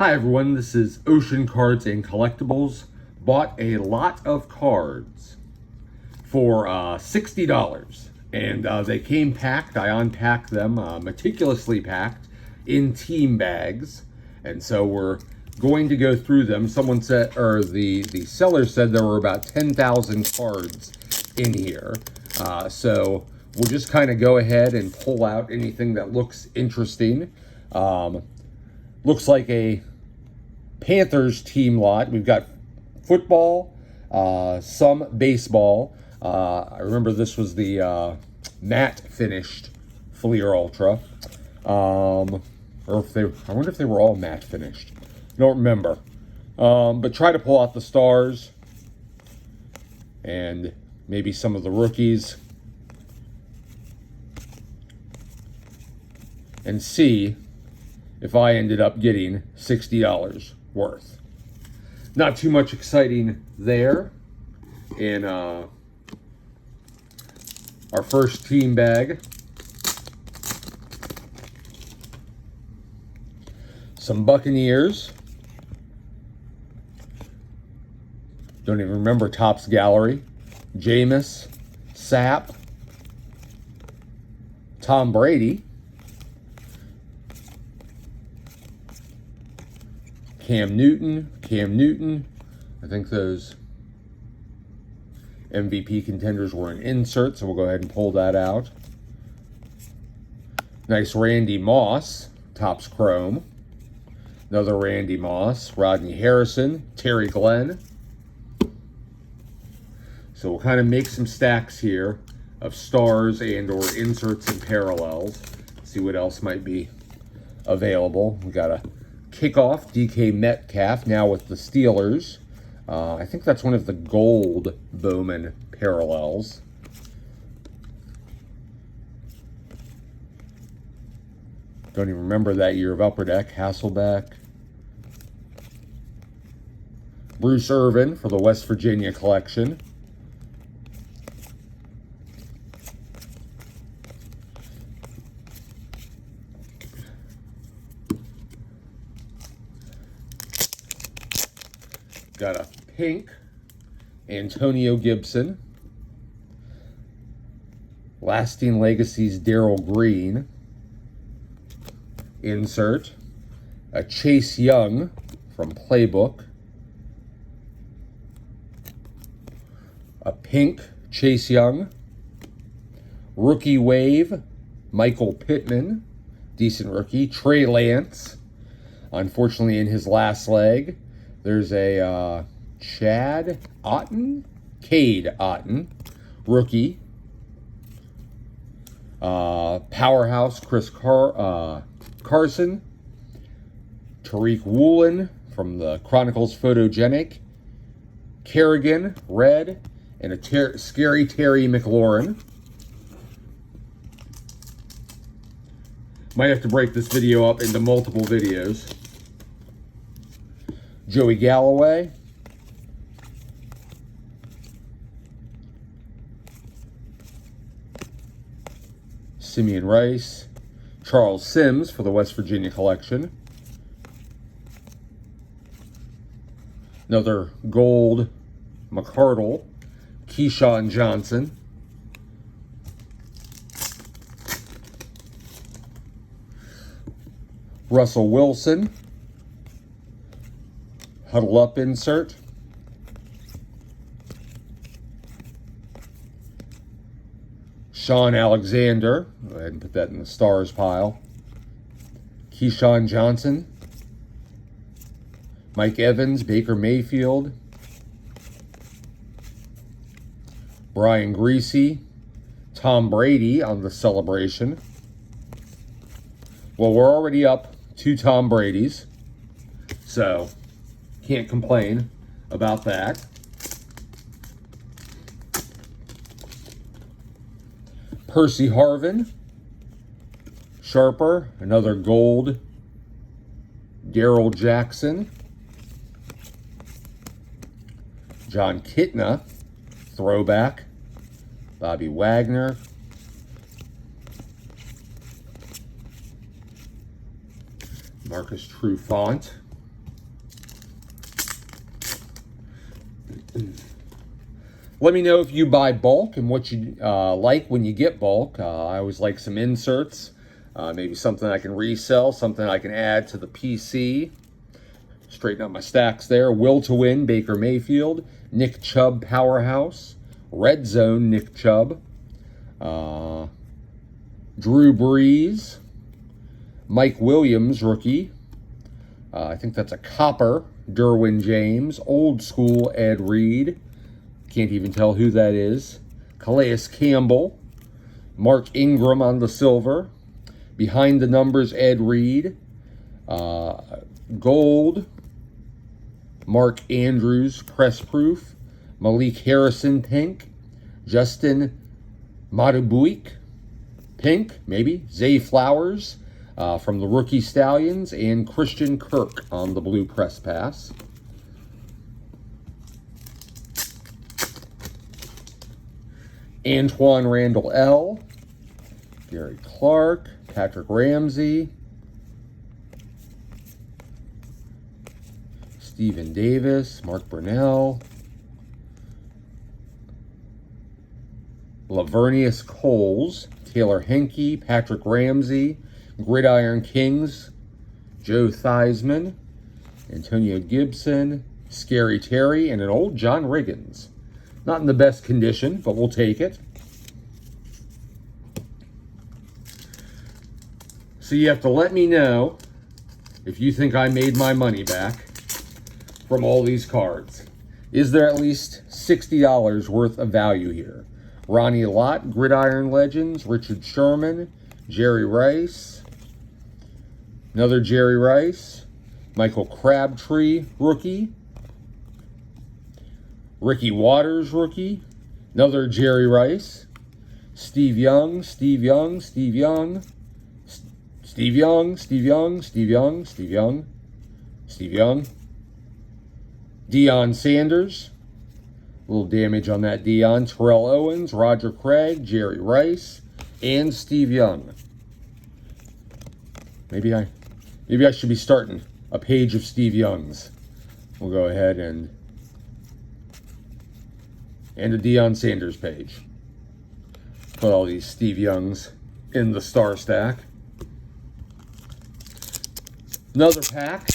Hi everyone, this is Ocean Cards and Collectibles. Bought a lot of cards for $60, and they came packed. I unpacked them, meticulously packed in team bags, and so we're going to go through them. Someone said, or the seller said there were about 10,000 cards in here, so we'll just kind of go ahead and pull out anything that looks interesting. Looks like a Panthers team lot. We've got football, some baseball. I remember this was the matte finished Fleer Ultra. Or if they, I wonder if they were all matte finished. Don't remember. But try to pull out the stars and maybe some of the rookies and see if I ended up getting $60 worth. Not too much exciting there in our first team bag. Some Buccaneers. Don't even remember Topps Gallery. Jameis, Sapp, Tom Brady, Cam Newton. I think those MVP contenders were an insert, so we'll go ahead and pull that out. Nice Randy Moss, Topps Chrome. Another Randy Moss, Rodney Harrison, Terry Glenn. So we'll kind of make some stacks here of stars and or inserts and parallels. See what else might be available. We got a kickoff, DK Metcalf, now with the Steelers. I think that's one of the gold Bowman parallels. Don't even remember that year of Upper Deck. Hasselbeck. Bruce Irvin for the West Virginia collection. Got a pink Antonio Gibson. Lasting Legacies Darryl Green. Insert. A Chase Young from Playbook. A pink Chase Young. Rookie Wave, Michael Pittman. Decent rookie. Trey Lance. Unfortunately in his last leg. There's a Cade Otton, rookie. Powerhouse Chris Carson. Tariq Woolen from the Chronicles Photogenic. Kerrigan, red. And a Scary Terry McLaurin. Might have to break this video up into multiple videos. Joey Galloway. Simeon Rice. Charles Sims for the West Virginia collection. Another gold McCardle. Keyshawn Johnson. Russell Wilson. Huddle Up insert. Sean Alexander. Go ahead and put that in the stars pile. Keyshawn Johnson. Mike Evans, Baker Mayfield. Brian Greasy. Tom Brady on the celebration. Well, we're already up 2 Tom Bradys, so can't complain about that. Percy Harvin. Sharper. Another gold. Darrell Jackson. John Kitna. Throwback. Bobby Wagner. Marcus Trufant. Let me know if you buy bulk and what you like when you get bulk. I always like some inserts, maybe something I can resell, something I can add to the PC. Straighten up my stacks there. Will to Win, Baker Mayfield. Nick Chubb, Powerhouse. Red Zone, Nick Chubb. Drew Brees. Mike Williams, rookie. I think that's a copper. Derwin James. Old School, Ed Reed. Can't even tell who that is. Calais Campbell. Mark Ingram on the silver. Behind the numbers, Ed Reed. Gold. Mark Andrews, press proof. Malik Harrison, pink. Justin Matabuik, pink, maybe. Zay Flowers from the Rookie Stallions. And Christian Kirk on the blue press pass. Antoine Randall L. Gary Clark. Patrick Ramsey. Stephen Davis, Mark Burnell, Lavernius Coles, Taylor Henke, Patrick Ramsey, Gridiron Kings, Joe Theismann, Antonio Gibson, Scary Terry, and an old John Riggins. Not in the best condition, but we'll take it. So you have to let me know if you think I made my money back from all these cards. Is there at least $60 worth of value here? Ronnie Lott, Gridiron Legends, Richard Sherman, Jerry Rice, another Jerry Rice, Michael Crabtree, rookie, Ricky Waters, rookie, another Jerry Rice, Steve Young, Steve Young, Steve Young, Steve Young, Steve Young, Steve Young, Steve Young, Steve Young, Deion Sanders, a little damage on that Deion. Terrell Owens, Roger Craig, Jerry Rice, and Steve Young. Maybe I should be starting a page of Steve Youngs. We'll go ahead and a Deion Sanders page. Put all these Steve Youngs in the star stack. Another pack.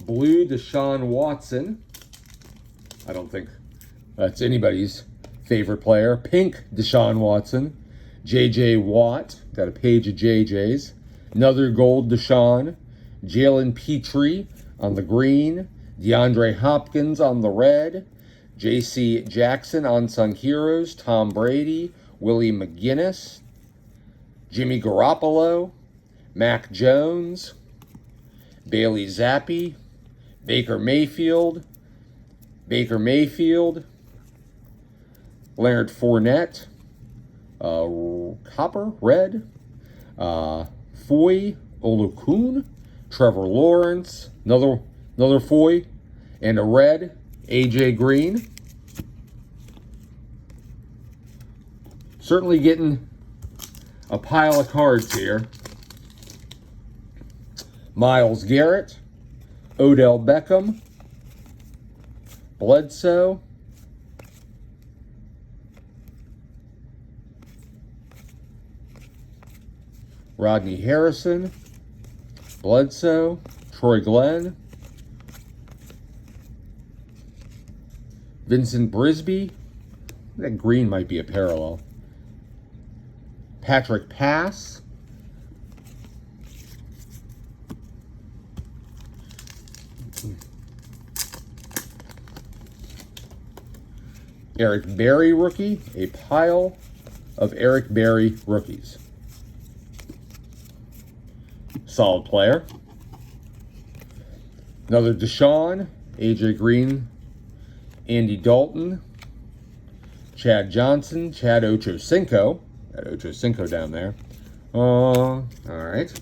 Blue Deshaun Watson. I don't think that's anybody's favorite player. Pink Deshaun Watson. J.J. Watt. Got a page of J.J.'s. Another gold Deshaun. Jalen Petrie on the green. DeAndre Hopkins on the red. J.C. Jackson, Unsung Heroes. Tom Brady. Willie McGinnis. Jimmy Garoppolo. Mac Jones. Bailey Zappi. Baker Mayfield. Leonard Fournette. Copper, red. Foy Olukun. Trevor Lawrence. Another Foy. And a red. AJ Green. Certainly getting a pile of cards here. Myles Garrett. Odell Beckham. Bledsoe. Rodney Harrison. Bledsoe. Troy Glenn. Vincent Brisby. That green might be a parallel. Patrick Pass. Eric Berry rookie. A pile of Eric Berry rookies. Solid player. Another Deshaun. AJ Green. Andy Dalton. Chad Johnson. Chad Ochocinco. Got Ochocinco down there. All right.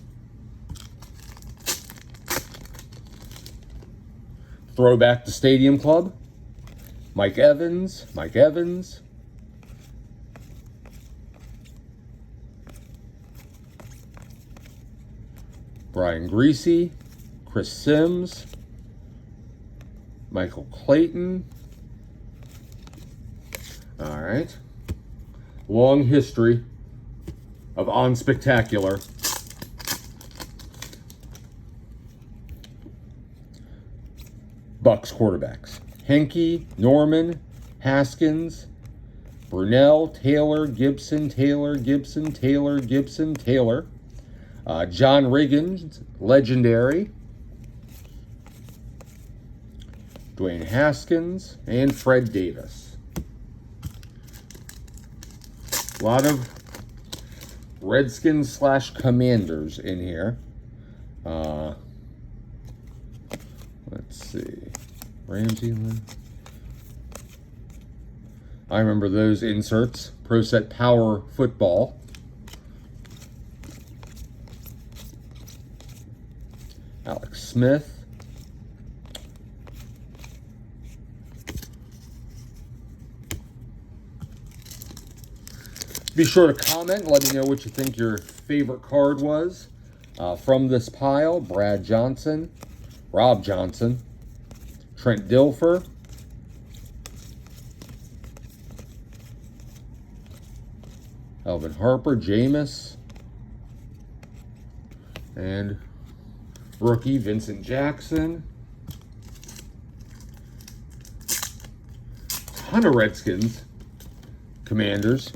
Throwback to Stadium Club. Mike Evans. Brian Greasy. Chris Sims. Michael Clayton. All right. Long history of on-spectacular. Bucks quarterbacks. Henke, Norman, Haskins, Brunell, Taylor, Gibson, Taylor, Gibson, Taylor, Gibson, Taylor. John Riggins, legendary. Dwayne Haskins, and Fred Davis. A lot of Redskins / Commanders in here. Let's see. Ramsey. I remember those inserts. Pro Set Power Football. Alex Smith. Be sure to comment. Let me know what you think your favorite card was from this pile. Brad Johnson, Rob Johnson, Trent Dilfer, Elvin Harper, Jameis, and rookie Vincent Jackson. Ton of Redskins, Commanders.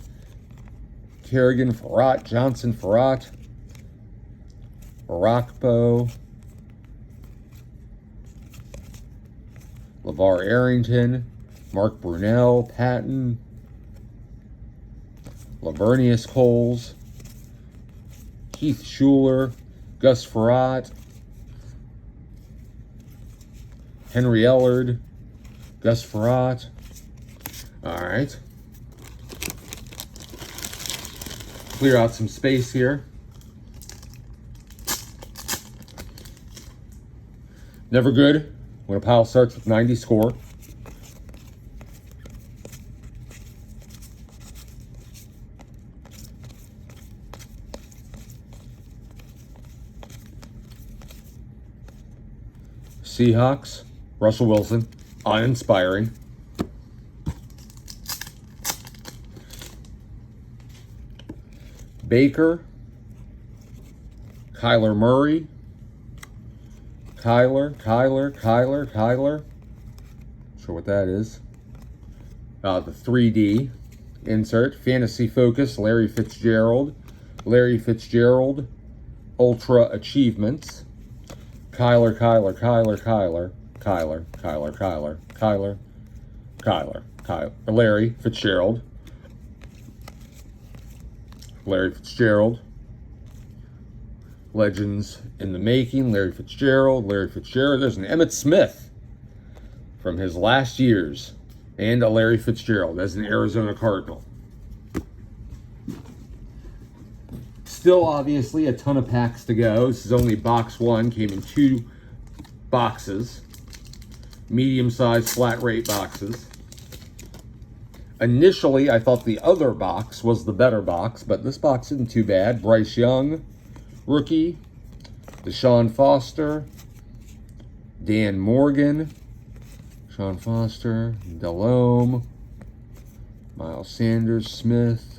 Kerrigan, Farrat, Johnson, Farrat, Barakbo, LeVar Arrington, Mark Brunell, Patton, Lavernius Coles, Keith Schuler, Gus Farrat, Henry Ellard, Gus Farrat. All right. Clear out some space here. Never good when a pile starts with 90 score. Seahawks, Russell Wilson, uninspiring. Baker, Kyler Murray, Kyler. Not sure what that is. The 3D insert. Fantasy Focus, Larry Fitzgerald, Ultra Achievements. Kyler, Larry Fitzgerald. Larry Fitzgerald. Legends in the making. Larry Fitzgerald. There's an Emmitt Smith from his last years. And a Larry Fitzgerald as an Arizona Cardinal. Still, obviously, a ton of packs to go. This is only box one. Came in 2 boxes. Medium-sized flat rate boxes. Initially, I thought the other box was the better box, but this box isn't too bad. Bryce Young, rookie. Deshaun Foster. Dan Morgan. Sean Foster. Delhomme. Miles Sanders. Smith.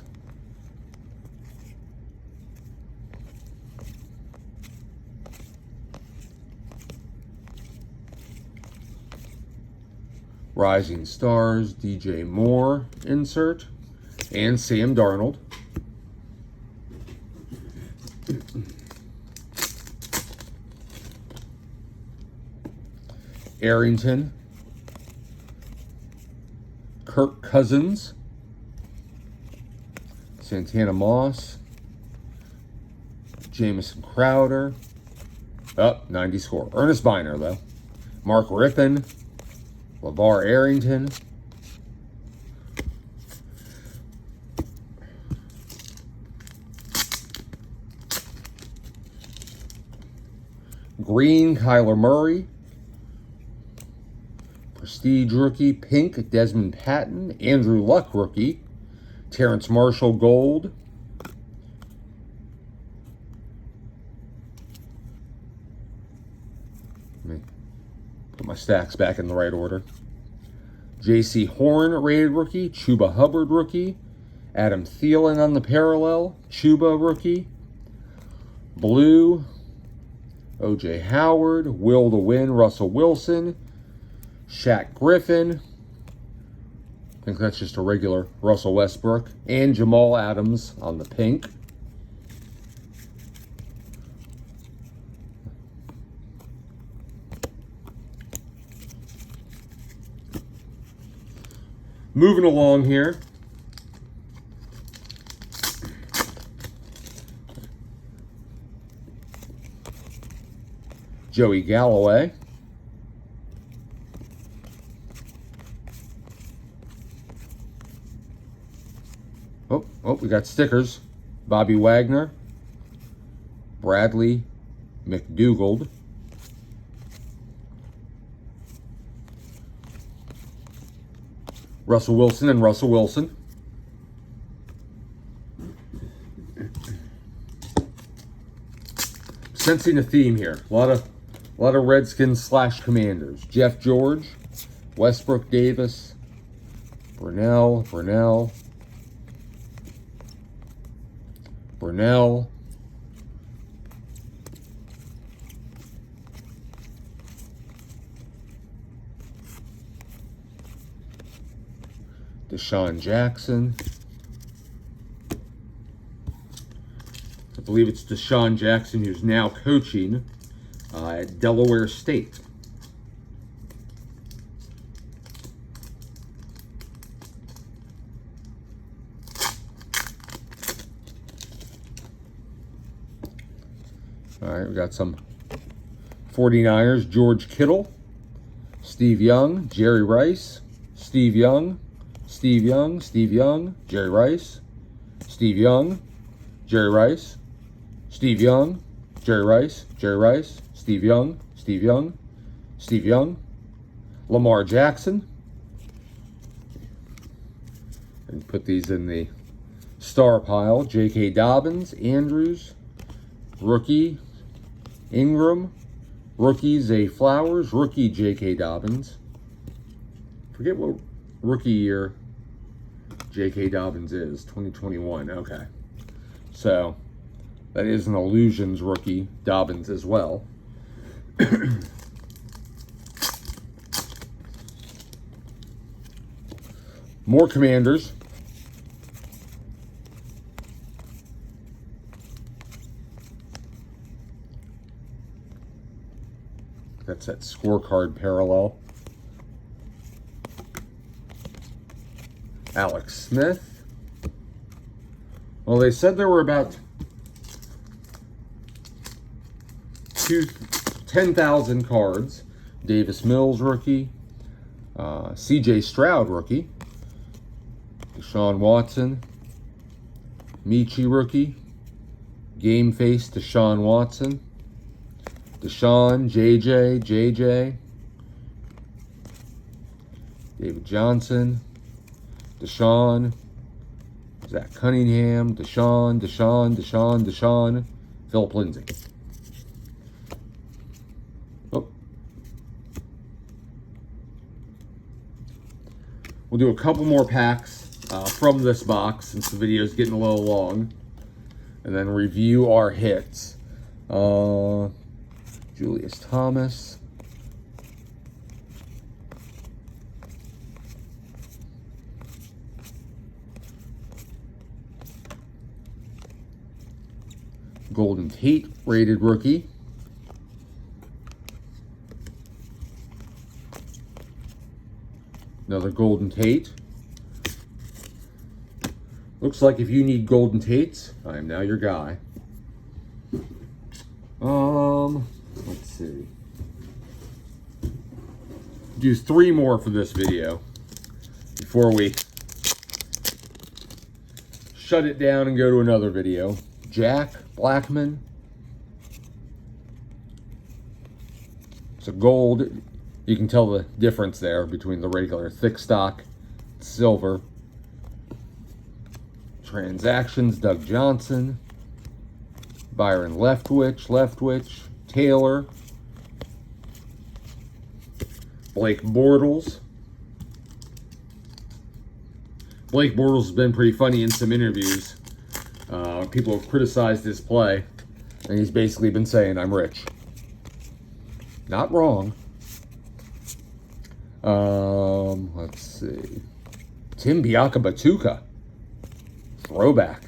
Rising Stars, DJ Moore insert, and Sam Darnold. Arrington, Kirk Cousins, Santana Moss, Jamison Crowder, 90 score. Ernest Biner, though. Mark Rippon, LeVar Arrington, green, Kyler Murray, Prestige rookie, pink, Desmond Patton, Andrew Luck rookie, Terrence Marshall gold, let me put my stacks back in the right order. J.C. Horn, rated rookie. Chuba Hubbard, rookie. Adam Thielen on the parallel. Chuba, rookie. Blue, O.J. Howard. Will to Win, Russell Wilson. Shaq Griffin. I think that's just a regular Russell Westbrook. And Jamal Adams on the pink. Moving along here. Joey Galloway. Oh, we got stickers. Bobby Wagner. Bradley McDougald. Russell Wilson and Russell Wilson. Sensing a theme here. A lot of Redskins / Commanders. Jeff George, Westbrook Davis, Burnell, Deshaun Jackson. I believe it's Deshaun Jackson, who's now coaching at Delaware State. All right, we got some 49ers. George Kittle, Steve Young, Jerry Rice, Steve Young, Jerry Rice, Steve Young, Jerry Rice, Steve Young, Jerry Rice, Steve Young, Lamar Jackson. And put these in the star pile. J.K. Dobbins, Andrews, rookie Ingram, rookie Zay Flowers, rookie J.K. Dobbins. Forget what rookie year J.K. Dobbins is, 2021. Okay. So, that is an Illusions rookie, Dobbins as well. More Commanders. That's that scorecard parallel. Alex Smith. Well, they said there were about 10,000 cards. Davis Mills, rookie. C.J. Stroud, rookie. Deshaun Watson. Michi, rookie. Game Face, Deshaun Watson. Deshaun, JJ. David Johnson. Deshaun. Zach Cunningham. Deshaun. Philip Lindsay. Oh. We'll do a couple more packs from this box since the video is getting a little long. And then review our hits. Julius Thomas. Golden Tate, rated rookie. Another Golden Tate. Looks like if you need Golden Tates, I am now your guy. Let's see. Do 3 more for this video before we shut it down and go to another video. Jack Blackman. It's a gold. You can tell the difference there between the regular thick stock, silver. Transactions, Doug Johnson. Byron Leftwich. Taylor. Blake Bortles. Blake Bortles has been pretty funny in some interviews. People have criticized his play, and he's basically been saying, I'm rich. Not wrong. Let's see. Tim Biakabatuka. Throwback.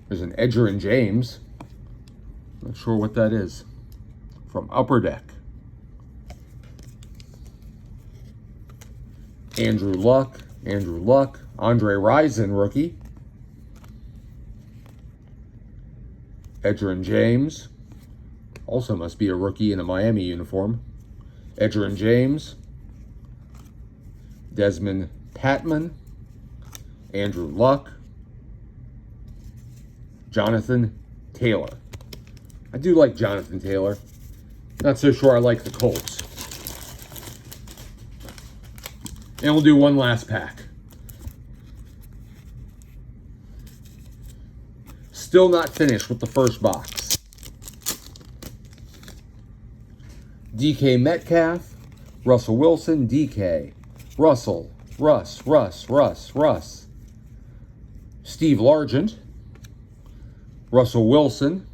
There's an Edger and James. Not sure what that is. From Upper Deck. Andrew Luck. Andre Rison, rookie. Edger and James. Also must be a rookie in a Miami uniform. Edger and James. Desmond Patman. Andrew Luck. Jonathan Taylor. I do like Jonathan Taylor. Not so sure I like the Colts. And we'll do one last pack. Still not finished with the first box. DK Metcalf, Russell Wilson, DK, Russell, Russ. Steve Largent, Russell Wilson,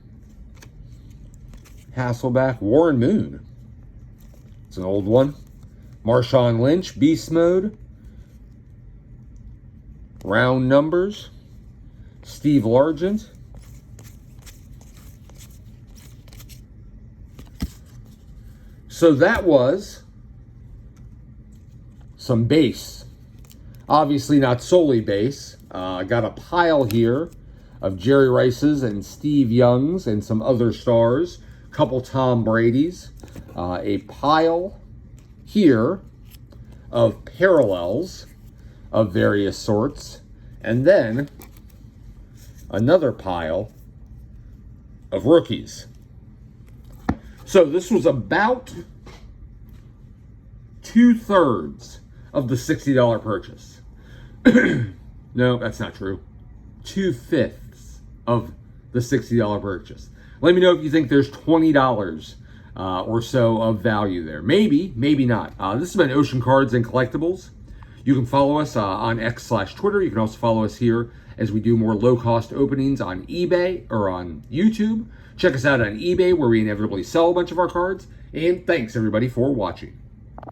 Hasselback, Warren Moon. It's an old one. Marshawn Lynch, Beast Mode. Round numbers. Steve Largent. So that was some base. Obviously not solely base. I got a pile here of Jerry Rice's and Steve Young's and some other stars. A couple Tom Brady's. A pile here of parallels of various sorts. And then another pile of rookies. So this was about 2/3 of the $60 purchase. No, that's not true. 2/5 of the $60 purchase. Let me know if you think there's $20 or so of value there. Maybe, maybe not. This has been Ocean Cards and Collectibles. You can follow us on X/Twitter. You can also follow us here as we do more low-cost openings on eBay or on YouTube. Check us out on eBay, where we inevitably sell a bunch of our cards. And thanks, everybody, for watching.